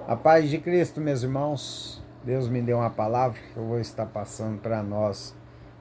A paz de Cristo, meus irmãos. Deus me deu uma palavra que eu vou estar passando para nós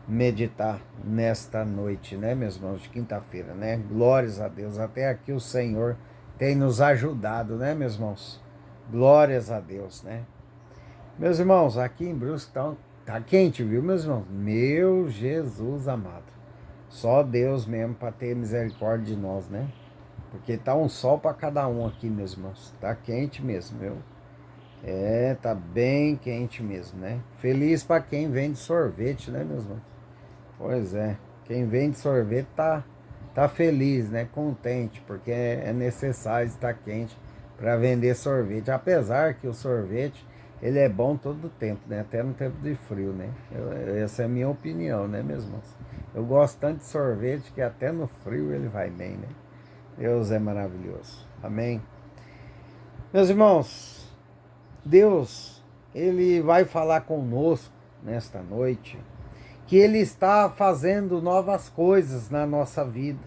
meditar nesta noite, né, meus irmãos, de quinta-feira, né? Glórias a Deus. Até aqui o Senhor tem nos ajudado, né, meus irmãos? Glórias a Deus, né? Meus irmãos, aqui em Brusque tá quente, viu, meus irmãos? Meu Jesus amado. Só Deus mesmo para ter misericórdia de nós, né? Porque tá um sol para cada um aqui, meus irmãos. Tá quente mesmo, viu? Tá bem quente mesmo, né? Feliz para quem vende sorvete, né, meus irmãos? Pois é, quem vende sorvete tá feliz, né? Contente, porque é necessário estar quente para vender sorvete. Apesar que o sorvete, ele é bom todo o tempo, né? Até no tempo de frio, né? Essa é a minha opinião, né, meus irmãos? Eu gosto tanto de sorvete que até no frio ele vai bem, né? Deus é maravilhoso. Amém? Meus irmãos, Deus, Ele vai falar conosco nesta noite, que Ele está fazendo novas coisas na nossa vida.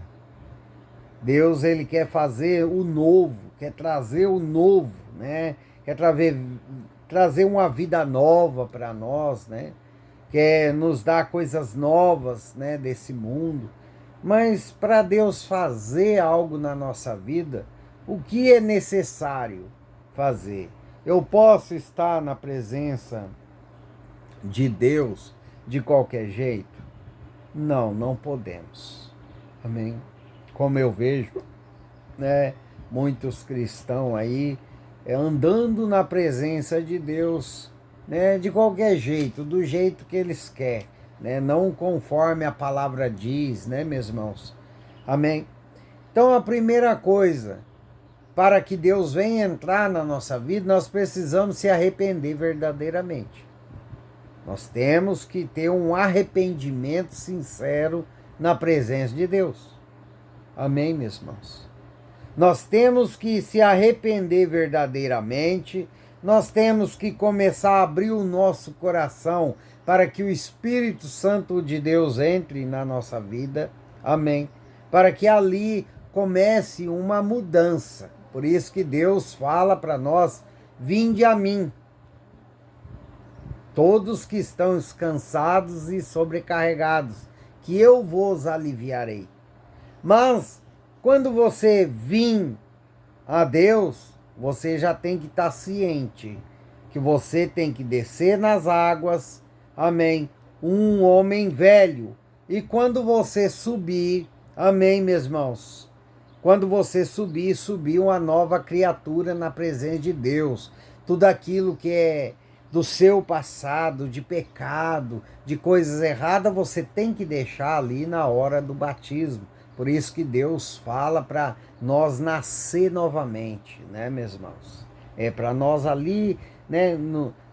Deus, Ele quer fazer o novo, quer trazer o novo, né? Quer trazer uma vida nova para nós, né? Quer nos dar coisas novas, né, desse mundo. Mas para Deus fazer algo na nossa vida, o que é necessário fazer? Eu posso estar na presença de Deus de qualquer jeito? Não, não podemos. Amém? Como eu vejo, né, muitos cristãos aí andando na presença de Deus, né, de qualquer jeito, do jeito que eles querem, né, não conforme a palavra diz, né, meus irmãos? Amém? Então, a primeira coisa, para que Deus venha entrar na nossa vida, nós precisamos se arrepender verdadeiramente. Nós temos que ter um arrependimento sincero na presença de Deus. Amém, meus irmãos? Nós temos que se arrepender verdadeiramente, nós temos que começar a abrir o nosso coração para que o Espírito Santo de Deus entre na nossa vida. Amém? Para que ali comece uma mudança. Por isso que Deus fala para nós: vinde a mim, todos que estão cansados e sobrecarregados, que eu vos aliviarei. Mas quando você vir a Deus, você já tem que estar ciente que você tem que descer nas águas, amém? Um homem velho. E quando você subir, amém, meus irmãos? Quando você subir, subir uma nova criatura na presença de Deus. Tudo aquilo que é do seu passado, de pecado, de coisas erradas, você tem que deixar ali na hora do batismo. Por isso que Deus fala para nós nascer novamente, né, meus irmãos? É para nós ali, né,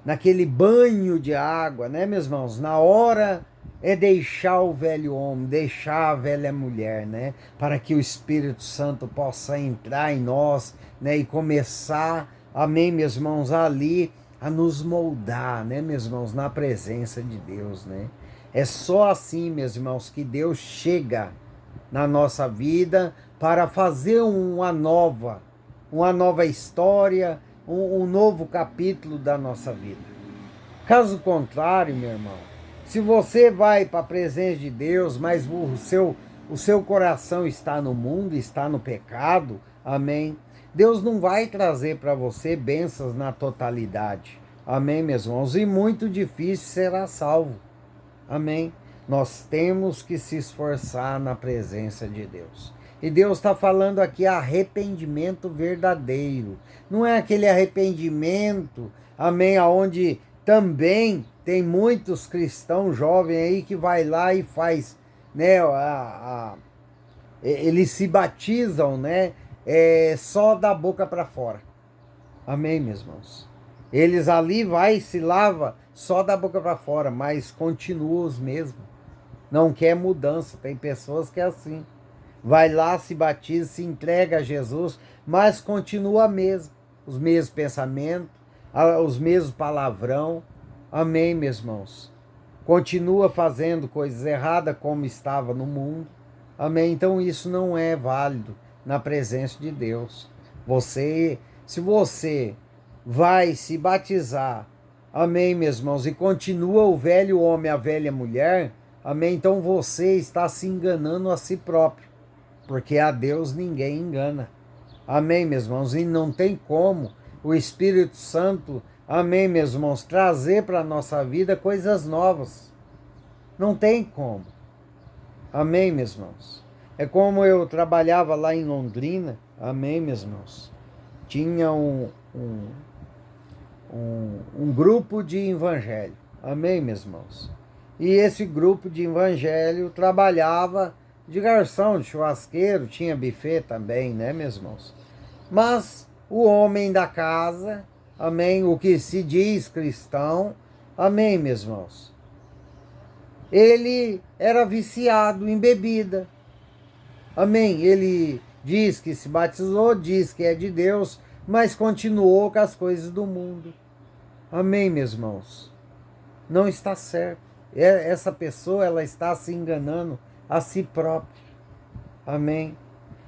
naquele banho de água, né, meus irmãos? Na hora é deixar o velho homem, deixar a velha mulher, né? Para que o Espírito Santo possa entrar em nós, né? E começar, amém, meus irmãos, ali a nos moldar, né, meus irmãos, na presença de Deus, né? É só assim, meus irmãos, que Deus chega na nossa vida para fazer uma nova história, um novo capítulo da nossa vida. Caso contrário, meu irmão, se você vai para a presença de Deus, mas o seu coração está no mundo, está no pecado, amém? Deus não vai trazer para você bênçãos na totalidade, amém, meus irmãos? E muito difícil será salvo, amém? Nós temos que se esforçar na presença de Deus. E Deus está falando aqui arrependimento verdadeiro. Não é aquele arrependimento, amém, aonde também tem muitos cristãos jovens aí que vai lá e faz, né, eles se batizam, né, só da boca para fora. Amém, meus irmãos? Eles ali vai e se lava só da boca para fora, mas continuam os mesmos. Não quer mudança. Tem pessoas que é assim. Vai lá, se batiza, se entrega a Jesus, mas continua mesmo. Os mesmos pensamentos, os mesmos palavrão. Amém, meus irmãos? Continua fazendo coisas erradas como estava no mundo. Amém? Então isso não é válido na presença de Deus. Se você vai se batizar, amém, meus irmãos, e continua o velho homem, a velha mulher, amém, então você está se enganando a si próprio, porque a Deus ninguém engana, amém, meus irmãos, e não tem como o Espírito Santo, amém, meus irmãos, trazer para a nossa vida coisas novas, não tem como, amém, meus irmãos. É como eu trabalhava lá em Londrina, amém, meus irmãos, tinha um grupo de evangelho, amém, meus irmãos? E esse grupo de evangelho trabalhava de garçom, de churrasqueiro, tinha buffet também, né, meus irmãos? Mas o homem da casa, amém, o que se diz cristão, amém, meus irmãos? Ele era viciado em bebida, amém? Ele diz que se batizou, diz que é de Deus, mas continuou com as coisas do mundo. Amém, meus irmãos? Não está certo. Essa pessoa, ela está se enganando a si própria. Amém?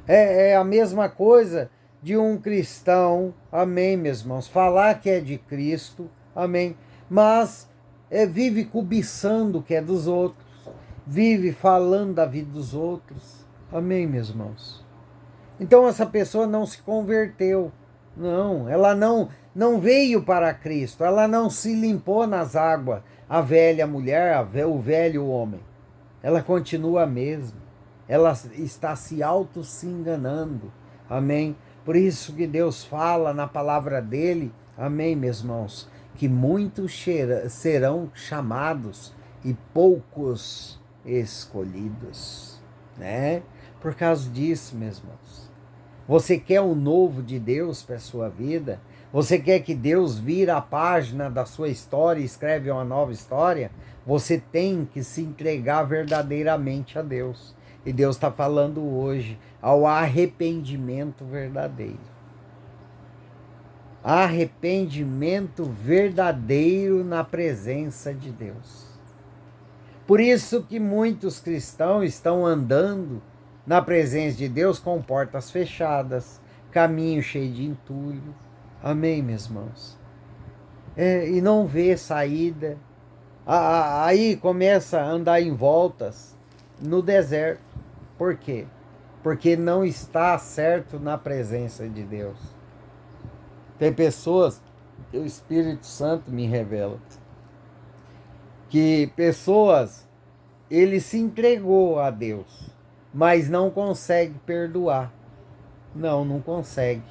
É a mesma coisa de um cristão, amém, meus irmãos, falar que é de Cristo, amém, mas vive cobiçando o que é dos outros, vive falando da vida dos outros, amém, meus irmãos? Então essa pessoa não se converteu, não, ela não veio para Cristo, ela não se limpou nas águas, a velha mulher, o velho homem, ela continua a mesma, ela está se se enganando, amém? Por isso que Deus fala na palavra dele, amém, meus irmãos, que muitos serão chamados e poucos escolhidos, né? Por causa disso, meus irmãos. Você quer o novo de Deus para a sua vida? Você quer que Deus vira a página da sua história e escreve uma nova história? Você tem que se entregar verdadeiramente a Deus. E Deus está falando hoje ao arrependimento verdadeiro. Arrependimento verdadeiro na presença de Deus. Por isso que muitos cristãos estão andando na presença de Deus com portas fechadas, caminho cheio de entulho. Amém, meus irmãos? E não vê saída. Aí começa a andar em voltas no deserto. Por quê? Porque não está certo na presença de Deus. Tem pessoas que o Espírito Santo me revela que pessoas, ele se entregou a Deus, mas não consegue perdoar. Não consegue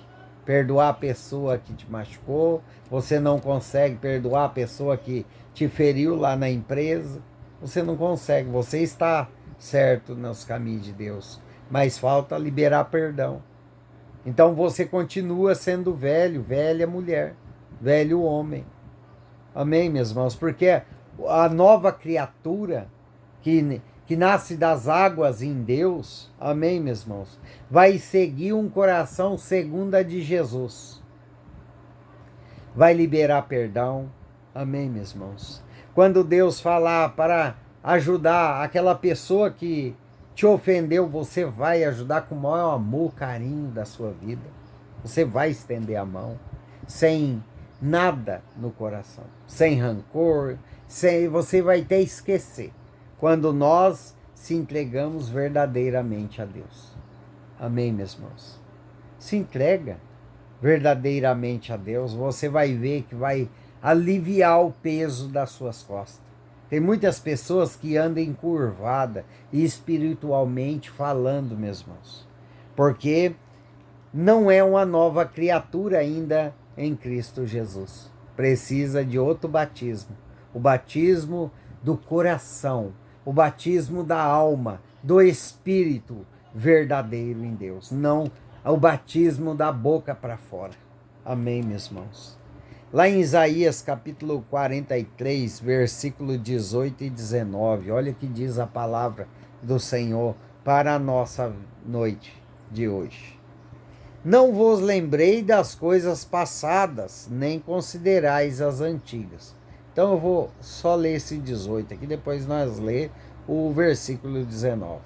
perdoar a pessoa que te machucou, você não consegue perdoar a pessoa que te feriu lá na empresa, você não consegue, você está certo nos caminhos de Deus, mas falta liberar perdão. Então você continua sendo velho, velha mulher, velho homem. Amém, meus irmãos? Porque a nova criatura que nasce das águas em Deus, amém, meus irmãos, vai seguir um coração segundo a de Jesus. Vai liberar perdão, amém, meus irmãos? Quando Deus falar para ajudar aquela pessoa que te ofendeu, você vai ajudar com o maior amor, carinho da sua vida. Você vai estender a mão, sem nada no coração, sem rancor, você vai até esquecer, quando nós se entregamos verdadeiramente a Deus. Amém, meus irmãos? Se entrega verdadeiramente a Deus, você vai ver que vai aliviar o peso das suas costas. Tem muitas pessoas que andam encurvadas e espiritualmente falando, meus irmãos, porque não é uma nova criatura ainda em Cristo Jesus. Precisa de outro batismo, o batismo do coração, o batismo da alma, do Espírito verdadeiro em Deus, não o batismo da boca para fora. Amém, meus irmãos? Lá em Isaías capítulo 43, versículo 18 e 19, olha o que diz a palavra do Senhor para a nossa noite de hoje. Não vos lembrei das coisas passadas, nem considerais as antigas. Então eu vou só ler esse 18 aqui, depois nós lê o versículo 19.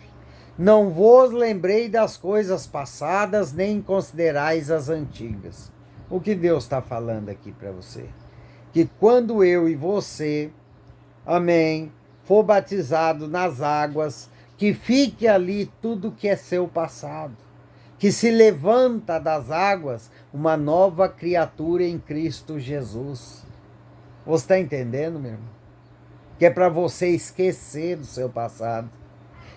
Não vos lembrei das coisas passadas, nem considerais as antigas. O que Deus está falando aqui para você? Que quando eu e você, amém, for batizado nas águas, que fique ali tudo que é seu passado, que se levanta das águas uma nova criatura em Cristo Jesus. Você está entendendo, meu irmão? Que é para você esquecer do seu passado.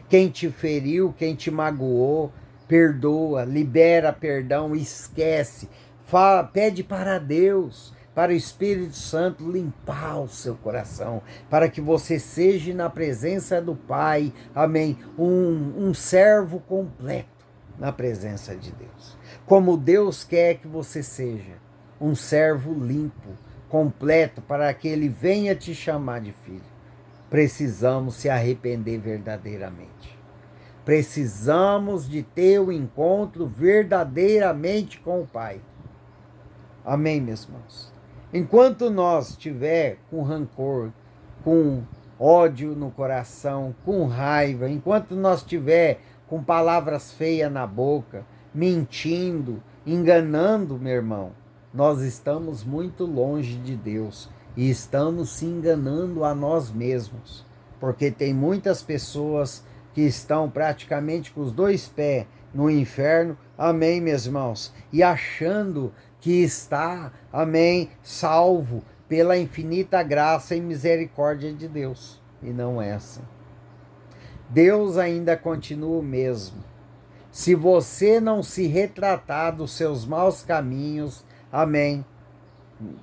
Quem te feriu, quem te magoou, perdoa, libera perdão, esquece. Fala, pede para Deus, para o Espírito Santo limpar o seu coração, para que você seja na presença do Pai, amém, um servo completo na presença de Deus. Como Deus quer que você seja, um servo limpo, completo, para que Ele venha te chamar de filho. Precisamos se arrepender verdadeiramente. Precisamos de ter o encontro verdadeiramente com o Pai. Amém, meus irmãos? Enquanto nós estiver com rancor, com ódio no coração, com raiva, enquanto nós estiver com palavras feias na boca, mentindo, enganando, meu irmão, nós estamos muito longe de Deus e estamos se enganando a nós mesmos, porque tem muitas pessoas que estão praticamente com os dois pés no inferno, amém, meus irmãos, e achando que está, amém, salvo pela infinita graça e misericórdia de Deus, e não é assim. Deus ainda continua o mesmo. Se você não se retratar dos seus maus caminhos, amém,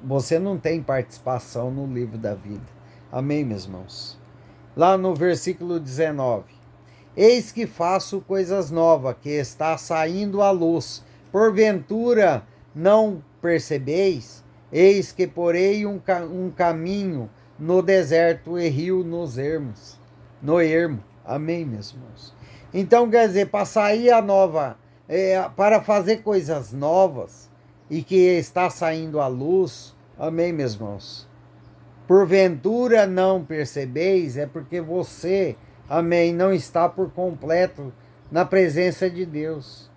você não tem participação no livro da vida. Amém, meus irmãos? Lá no versículo 19. Eis que faço coisas novas, que está saindo à luz. Porventura não percebeis? Eis que porei um caminho no deserto e rio nos ermos. No ermo. Amém, meus irmãos? Então, quer dizer, para sair a nova, para fazer coisas novas e que está saindo à luz, amém, meus irmãos? Porventura não percebeis, é porque você, amém, não está por completo na presença de Deus.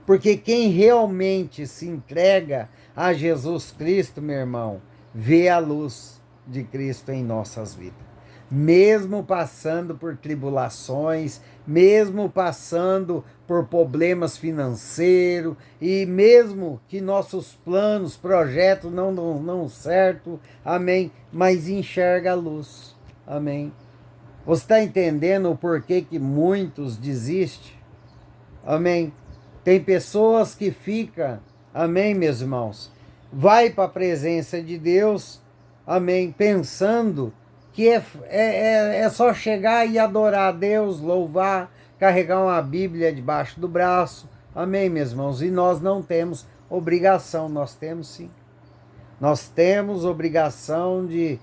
Porque quem realmente se entrega a Jesus Cristo, meu irmão, vê a luz de Cristo em nossas vidas. Mesmo passando por tribulações, mesmo passando por problemas financeiros, e mesmo que nossos planos, projetos não certo, amém, mas enxerga a luz, amém. Você está entendendo o porquê que muitos desistem? Amém. Tem pessoas que ficam, amém, meus irmãos, vai para a presença de Deus, amém, pensando que é só chegar e adorar a Deus, louvar, carregar uma Bíblia debaixo do braço, amém, meus irmãos, e nós não temos obrigação, nós temos sim. Nós temos obrigação de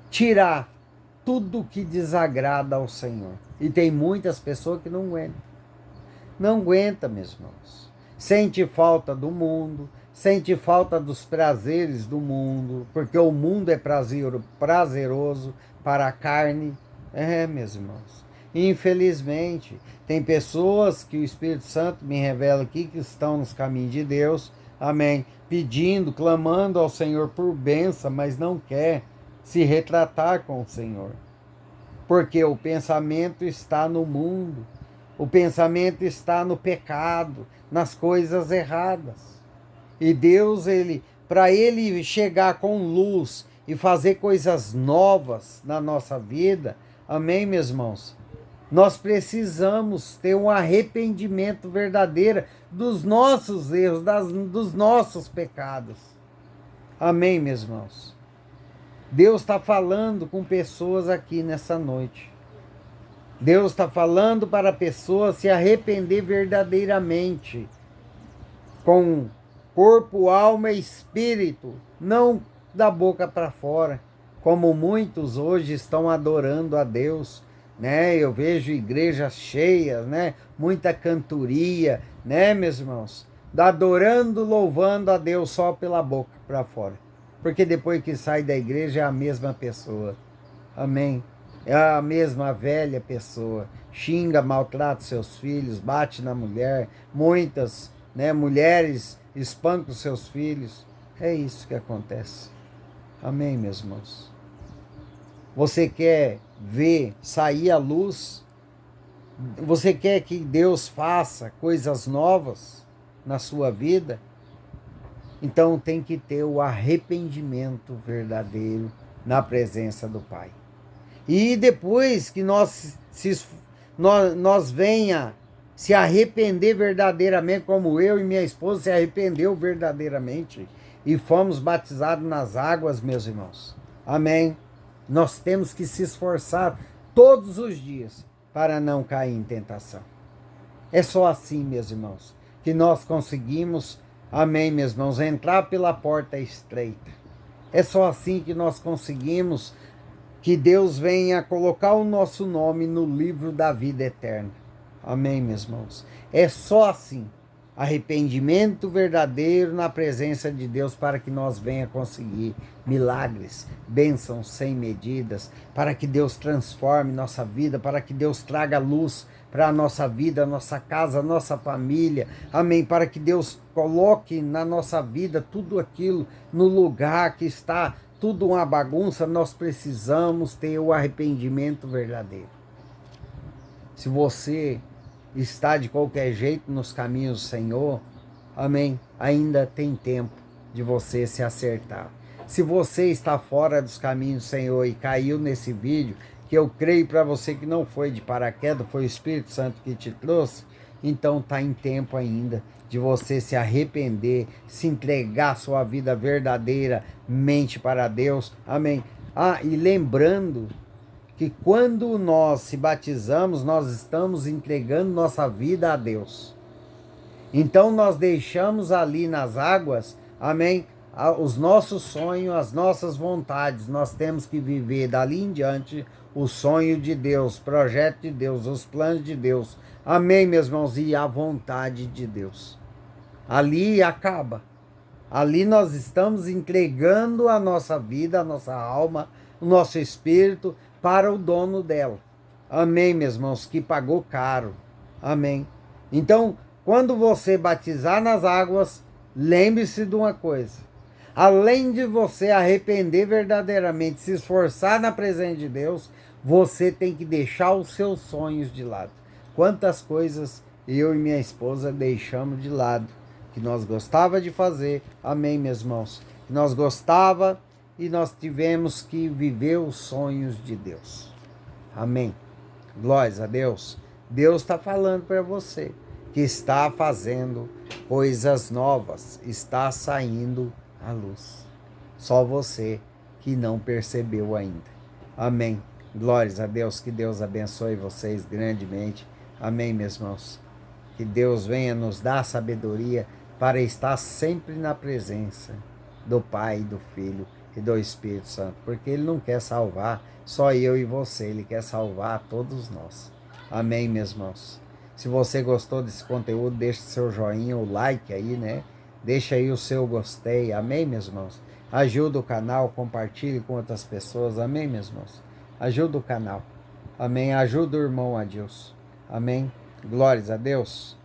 tirar tudo que desagrada ao Senhor. E tem muitas pessoas que não aguentam. Não aguenta, meus irmãos. Sente falta do mundo, sente falta dos prazeres do mundo, porque o mundo é prazeroso para a carne. Meus irmãos. Infelizmente, tem pessoas que o Espírito Santo me revela aqui que estão nos caminhos de Deus, amém, pedindo, clamando ao Senhor por bênção, mas não quer se retratar com o Senhor. Porque o pensamento está no mundo. O pensamento está no pecado, nas coisas erradas. E Deus, para Ele chegar com luz e fazer coisas novas na nossa vida, amém, meus irmãos? Nós precisamos ter um arrependimento verdadeiro dos nossos erros, dos nossos pecados. Amém, meus irmãos? Deus está falando com pessoas aqui nessa noite. Deus está falando para a pessoa se arrepender verdadeiramente, com corpo, alma e espírito, não da boca para fora, como muitos hoje estão adorando a Deus, né? Eu vejo igrejas cheias, né? Muita cantoria, né, meus irmãos? Adorando, louvando a Deus só pela boca para fora, porque depois que sai da igreja é a mesma pessoa, amém? É a mesma velha pessoa, xinga, maltrata seus filhos, bate na mulher, muitas né? Mulheres espancam seus filhos. É isso que acontece. Amém, meus irmãos? Você quer ver sair a luz? Você quer que Deus faça coisas novas na sua vida? Então tem que ter o arrependimento verdadeiro na presença do Pai. E depois que nós venha se arrepender verdadeiramente, como eu e minha esposa se arrependeu verdadeiramente e fomos batizados nas águas, meus irmãos. Amém. Nós temos que se esforçar todos os dias para não cair em tentação. É só assim, meus irmãos, que nós conseguimos, amém, meus irmãos, entrar pela porta estreita. É só assim que nós conseguimos que Deus venha colocar o nosso nome no livro da vida eterna. Amém, meus irmãos? É só assim. Arrependimento verdadeiro na presença de Deus para que nós venha conseguir milagres, bênçãos sem medidas, para que Deus transforme nossa vida, para que Deus traga luz para a nossa vida, a nossa casa, a nossa família. Amém. Para que Deus coloque na nossa vida tudo aquilo no lugar que está tudo uma bagunça, nós precisamos ter o arrependimento verdadeiro. Se você está de qualquer jeito nos caminhos do Senhor, amém, ainda tem tempo de você se acertar. Se você está fora dos caminhos do Senhor e caiu nesse vídeo, que eu creio para você que não foi de paraquedas, foi o Espírito Santo que te trouxe, então está em tempo ainda de você se arrepender, se entregar sua vida verdadeiramente para Deus. Amém. E lembrando que quando nós se batizamos, nós estamos entregando nossa vida a Deus. Então nós deixamos ali nas águas, amém, os nossos sonhos, as nossas vontades. Nós temos que viver dali em diante o sonho de Deus, o projeto de Deus, os planos de Deus. Amém, meus irmãos, e a vontade de Deus. Ali acaba. Ali nós estamos entregando a nossa vida, a nossa alma, o nosso espírito para o dono dela. Amém, meus irmãos, que pagou caro. Amém. Então, quando você batizar nas águas, lembre-se de uma coisa. Além de você arrepender verdadeiramente, se esforçar na presença de Deus, você tem que deixar os seus sonhos de lado. Quantas coisas eu e minha esposa deixamos de lado, que nós gostava de fazer, amém, meus irmãos, que nós gostava e nós tivemos que viver os sonhos de Deus, amém, glórias a Deus. Deus está falando para você que está fazendo coisas novas, está saindo à luz, só você que não percebeu ainda, amém, glórias a Deus. Que Deus abençoe vocês grandemente, amém, meus irmãos, que Deus venha nos dar sabedoria para estar sempre na presença do Pai, do Filho e do Espírito Santo, porque Ele não quer salvar só eu e você, Ele quer salvar todos nós. Amém, meus irmãos? Se você gostou desse conteúdo, deixe seu joinha, o like aí, né? Deixa aí o seu gostei, amém, meus irmãos? Ajuda o canal, compartilhe com outras pessoas, amém, meus irmãos? Ajuda o canal, amém? Ajuda o irmão Adilson, amém? Glórias a Deus.